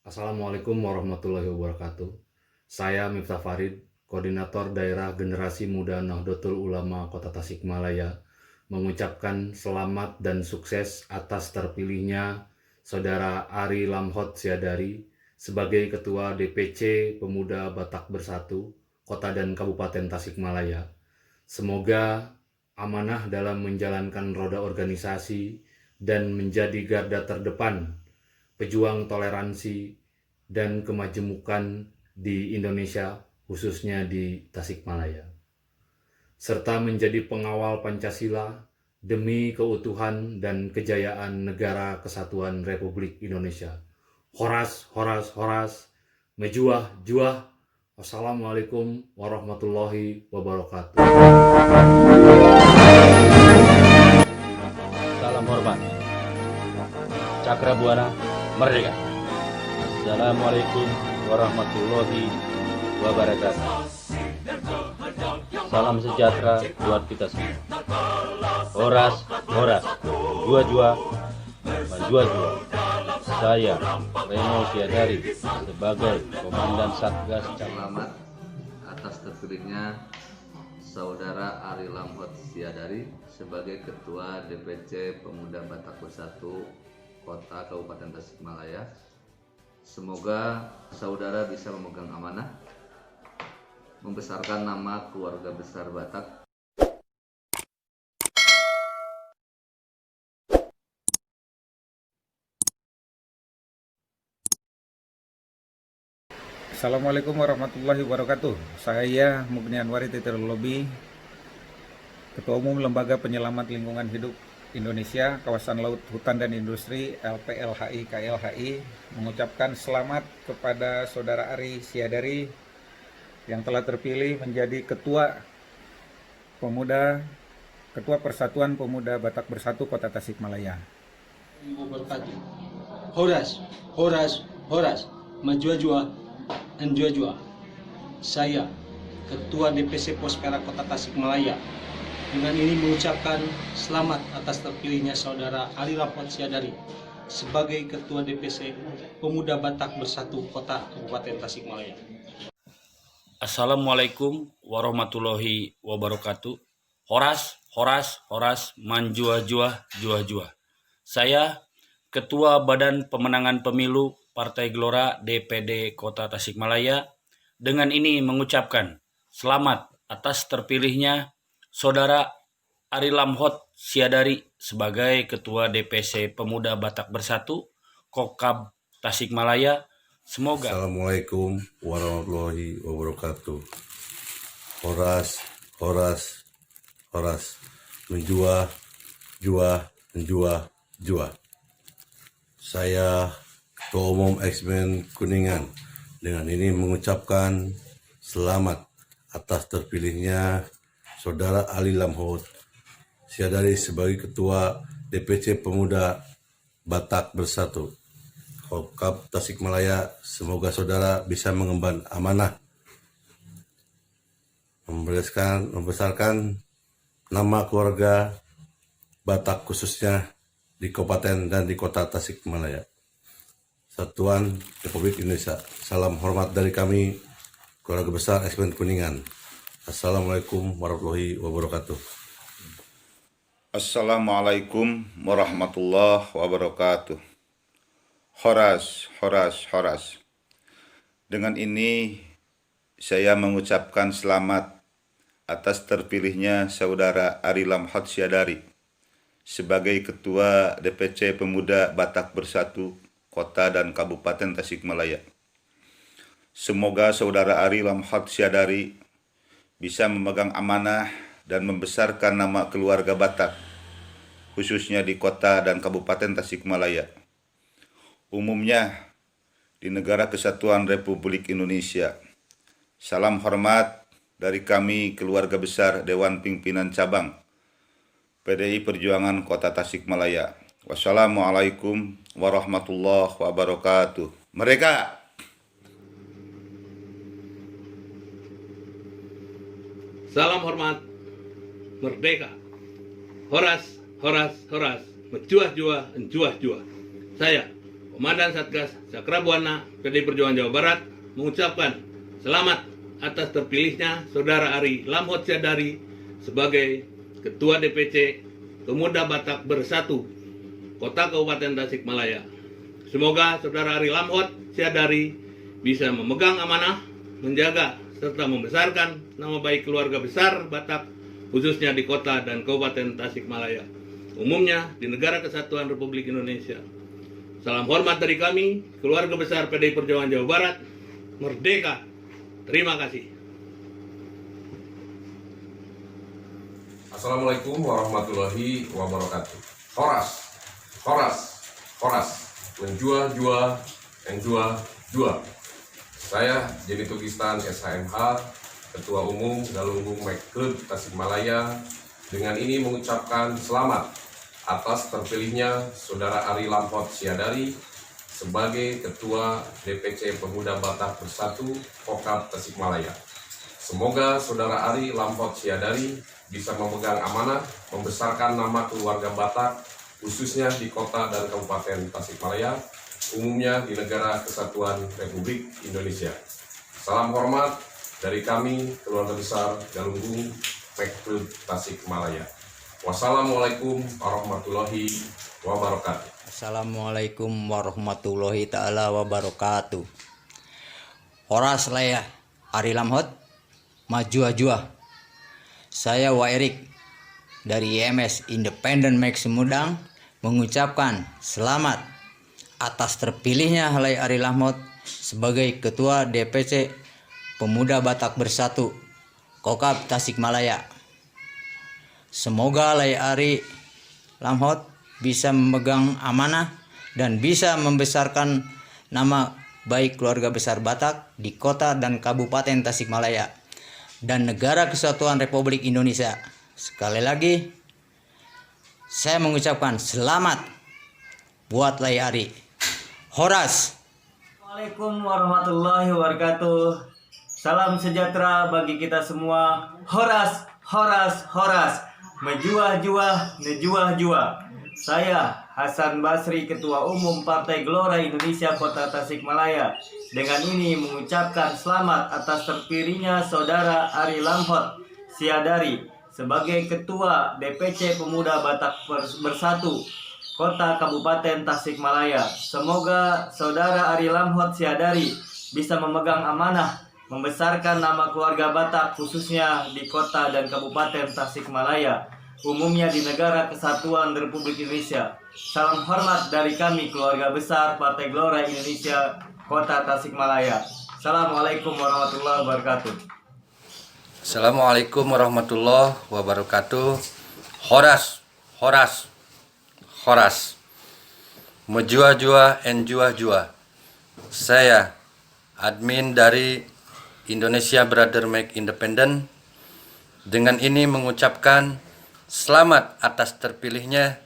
Assalamualaikum warahmatullahi wabarakatuh. Saya Miftah Farid, Koordinator Daerah Generasi Muda Nahdlatul Ulama Kota Tasikmalaya, mengucapkan selamat dan sukses atas terpilihnya Saudara Ari Lamhot Syadari sebagai Ketua DPC Pemuda Batak Bersatu Kota dan Kabupaten Tasikmalaya. Semoga amanah dalam menjalankan roda organisasi dan menjadi garda terdepan pejuang toleransi dan kemajemukan di Indonesia, khususnya di Tasikmalaya, serta menjadi pengawal Pancasila demi keutuhan dan kejayaan Negara Kesatuan Republik Indonesia. Horas, horas, horas, mejuah, juah. Wassalamualaikum warahmatullahi wabarakatuh. Salam hormat. Cakra Buana Merdeka. Assalamualaikum warahmatullahi wabarakatuh. Salam sejahtera buat kita semua. Horas, horas, jua-jua, jua-jua. Saya Reno Syadari sebagai Komandan Satgas Selamat atas terpilihnya Saudara Ari Lamhot Syadari sebagai Ketua DPC Pemuda Batak Bersatu Kota Kabupaten Tasikmalaya. Semoga saudara bisa memegang amanah, membesarkan nama keluarga besar Batak. Assalamualaikum warahmatullahi wabarakatuh. Saya Mugni Anwari Titir Lobby, Ketua Umum Lembaga Penyelamat Lingkungan Hidup Indonesia, Kawasan Laut, Hutan dan Industri LPLHI KLHI, mengucapkan selamat kepada Saudara Ari Syadari yang telah terpilih menjadi Ketua Persatuan Pemuda Batak Bersatu Kota Tasikmalaya. Horas, horas, horas, majua-jua, anjua-jua. Saya, Ketua DPC Pospera Kota Tasikmalaya, dengan ini mengucapkan selamat atas terpilihnya Saudara Ari Lamhot Syadari sebagai Ketua DPC Pemuda Batak Bersatu Kota Kabupaten Tasikmalaya. Assalamualaikum warahmatullahi wabarakatuh. Horas, horas, horas, manjua-jua, jua-jua. Saya Ketua Badan Pemenangan Pemilu Partai Gelora DPD Kota Tasikmalaya, dengan ini mengucapkan selamat atas terpilihnya Saudara Ari Lamhot Syadari sebagai Ketua DPC Pemuda Batak Bersatu Kokab Tasikmalaya. Semoga. Assalamualaikum warahmatullahi wabarakatuh. Horas, horas, horas, menjua, jua, menjua, jua. Saya Ketua Umum X-Men Kuningan, dengan ini mengucapkan selamat atas terpilihnya Saudara Ari Lamhot Syadari sebagai Ketua DPC Pemuda Batak Bersatu Kokab Tasikmalaya. Semoga saudara bisa mengemban amanah, membesarkan nama keluarga Batak khususnya di Kabupaten dan di Kota Tasikmalaya. Satuan Republik Indonesia. Salam hormat dari kami, keluarga besar X-Men Kuningan. Assalamualaikum warahmatullahi wabarakatuh. Assalamualaikum warahmatullahi wabarakatuh. Horas, horas, horas. Dengan ini saya mengucapkan selamat atas terpilihnya Saudara Ari Lamhot Syadari sebagai Ketua DPC Pemuda Batak Bersatu Kota dan Kabupaten Tasikmalaya. Semoga Saudara Ari Lamhot Syadari bisa memegang amanah dan membesarkan nama keluarga Batak, khususnya di Kota dan Kabupaten Tasikmalaya. Umumnya di Negara Kesatuan Republik Indonesia. Salam hormat dari kami keluarga besar Dewan Pimpinan Cabang PDI Perjuangan Kota Tasikmalaya. Wassalamualaikum warahmatullahi wabarakatuh. Merdeka! Salam hormat, merdeka. Horas, horas, horas, menjuah-juah, enjuah-juah. Saya, Komandan Satgas Sakrabuana PDI Perjuangan Jawa Barat mengucapkan selamat atas terpilihnya Saudara Ari Lamhot Syadari sebagai Ketua DPC Pemuda Batak Bersatu Kota Kabupaten Tasikmalaya. Semoga Saudara Ari Lamhot Syadari bisa memegang amanah, menjaga serta membesarkan nama baik keluarga besar Batak khususnya di kota dan Kabupaten Tasikmalaya, umumnya di Negara Kesatuan Republik Indonesia. Salam hormat dari kami, keluarga besar PDI Perjuangan Jawa Barat. Merdeka! Terima kasih. Assalamualaikum warahmatullahi wabarakatuh. Horas, horas, horas. Menjua-jua, enjua-jua. Saya Jenny Tugistan SHMH, Ketua Umum Galunggung Make Club Tasikmalaya, dengan ini mengucapkan selamat atas terpilihnya Saudara Ari Lamhot Syadari sebagai Ketua DPC Pemuda Batak Bersatu Kokab Tasikmalaya. Semoga Saudara Ari Lamhot Syadari bisa memegang amanah, membesarkan nama keluarga Batak, khususnya di kota dan Kabupaten Tasikmalaya, umumnya di Negara Kesatuan Republik Indonesia. Salam hormat dari kami, keluarga besar Galunggung Make Club Tasikmalaya. Wassalamualaikum warahmatullahi wabarakatuh. Assalamualaikum warahmatullahi ta'ala wabarakatuh. Horas laya Ari Lamhot Majua-jua. Saya Wa Erik dari IMS Independent Make Sumedang mengucapkan selamat atas terpilihnya Halai Ari Lamhot sebagai Ketua DPC Pemuda Batak Bersatu Kokab Tasikmalaya. Semoga Halai Ari Lamhot bisa memegang amanah dan bisa membesarkan nama baik keluarga besar Batak di kota dan Kabupaten Tasikmalaya dan Negara Kesatuan Republik Indonesia. Sekali lagi saya mengucapkan selamat buat Halai Ari. Horas. Assalamualaikum warahmatullahi wabarakatuh. Salam sejahtera bagi kita semua. Horas, horas, horas. Menjuah-juah, nejuah-juah. Saya Hasan Basri, Ketua Umum Partai Gelora Indonesia Kota Tasikmalaya, dengan ini mengucapkan selamat atas terpilihnya Saudara Ari Lamhot Syadari sebagai Ketua DPC Pemuda Batak Bersatu Kota Kabupaten Tasikmalaya. Semoga Saudara Ari Lamhot Syadari bisa memegang amanah, membesarkan nama keluarga Batak khususnya di kota dan Kabupaten Tasikmalaya, umumnya di Negara Kesatuan Republik Indonesia. Salam hormat dari kami, keluarga besar Partai Gelora Indonesia Kota Tasikmalaya. Assalamualaikum warahmatullahi wabarakatuh. Assalamualaikum warahmatullahi wabarakatuh. Horas, horas, horas. Menjua-jua, enjua-jua. Saya admin dari Indonesia Brother Make Independent, dengan ini mengucapkan selamat atas terpilihnya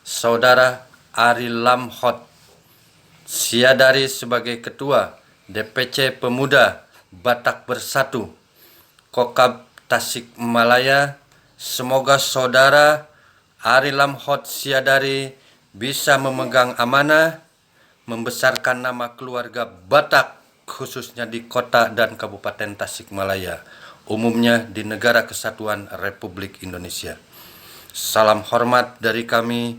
Saudara Ari Lamhot Syadari sebagai Ketua DPC Pemuda Batak Bersatu Kokab Tasikmalaya. Semoga Saudara Ari Lamhot Syadari bisa memegang amanah, membesarkan nama keluarga Batak khususnya di kota dan Kabupaten Tasikmalaya, umumnya di Negara Kesatuan Republik Indonesia. Salam hormat dari kami,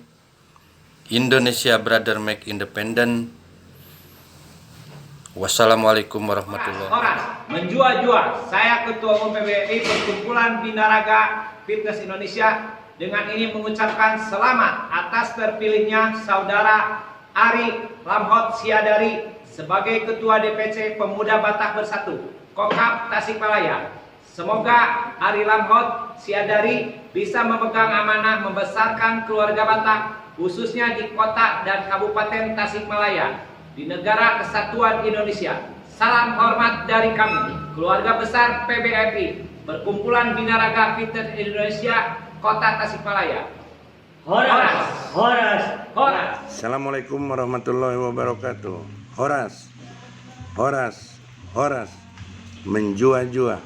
Indonesia Brother Make Independent. Wassalamualaikum warahmatullahi wabarakatuh. Menjua-jua, saya Ketua Umum PBI Perkumpulan Binaraga Fitness Indonesia, dengan ini mengucapkan selamat atas terpilihnya Saudara Ari Lamhot Syadari sebagai Ketua DPC Pemuda Batak Bersatu Kokab Tasikmalaya. Semoga Ari Lamhot Syadari bisa memegang amanah, membesarkan keluarga Batak khususnya di kota dan Kabupaten Tasikmalaya di Negara Kesatuan Indonesia. Salam hormat dari kami, keluarga besar PBFI Perkumpulan Binaraga Fitness Indonesia Kota Tasikmalaya. Horas, horas, horas. Assalamualaikum warahmatullahi wabarakatuh. Horas, horas, horas. Menjua-jua.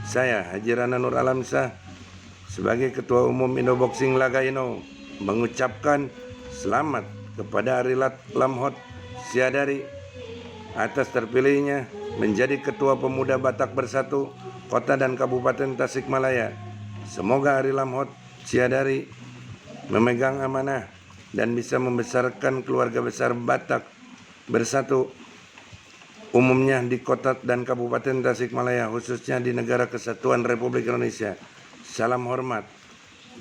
Saya Haji Rana Nur Alamsyah sebagai Ketua Umum Indoboxing Lagaino mengucapkan selamat kepada Ari Lamhot Siadari atas terpilihnya menjadi Ketua Pemuda Batak Bersatu Kota dan Kabupaten Tasikmalaya. Semoga Ari Lamhot Siadari memegang amanah dan bisa membesarkan keluarga besar Batak Bersatu umumnya di Kota dan Kabupaten Tasikmalaya, khususnya di Negara Kesatuan Republik Indonesia. Salam hormat.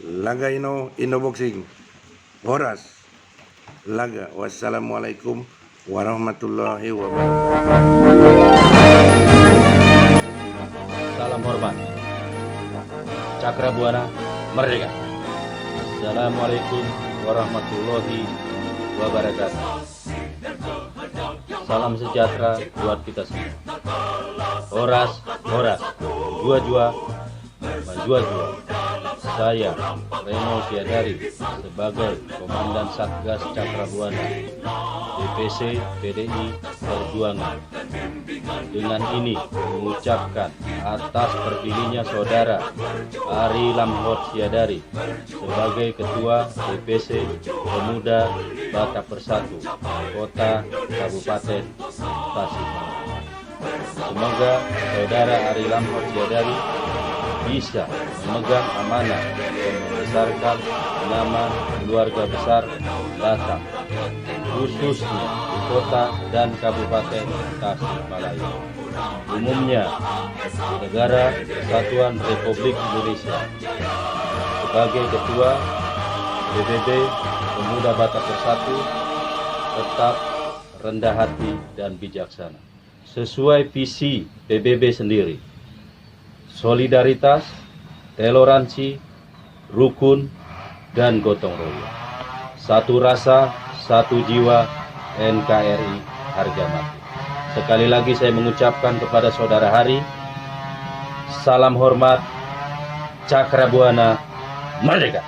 Laga Ino Boxing. Horas Laga. Wassalamualaikum warahmatullahi wabarakatuh. Salam hormat. Cakrabuana Merdeka. Assalamualaikum warahmatullahi wabarakatuh. Salam sejahtera buat kita semua. Horas, horas, jua-jua, manjua-jua. Saya, Reno Siadari, sebagai Komandan Satgas Cakrabuana, DPC PDI Perjuangan, dengan ini mengucapkan atas terpilihnya Saudara Ari Lamhot Siadari sebagai Ketua DPC Pemuda Batak Bersatu Kota Kabupaten Tasikmalaya. Semoga Saudara Ari Lamhot Siadari bisa memegang amanah dan membesarkan nama keluarga besar Batak, khususnya di Kota dan Kabupaten Tasikmalaya, umumnya di Negara Kesatuan Republik Indonesia. Sebagai Ketua PBB Pemuda Batak Bersatu, tetap rendah hati dan bijaksana, sesuai visi PBB sendiri. Solidaritas, toleransi, rukun, dan gotong royong. Satu rasa, satu jiwa, NKRI harga mati. Sekali lagi saya mengucapkan kepada Saudara Hari, salam hormat, Cakrabuana Merdeka.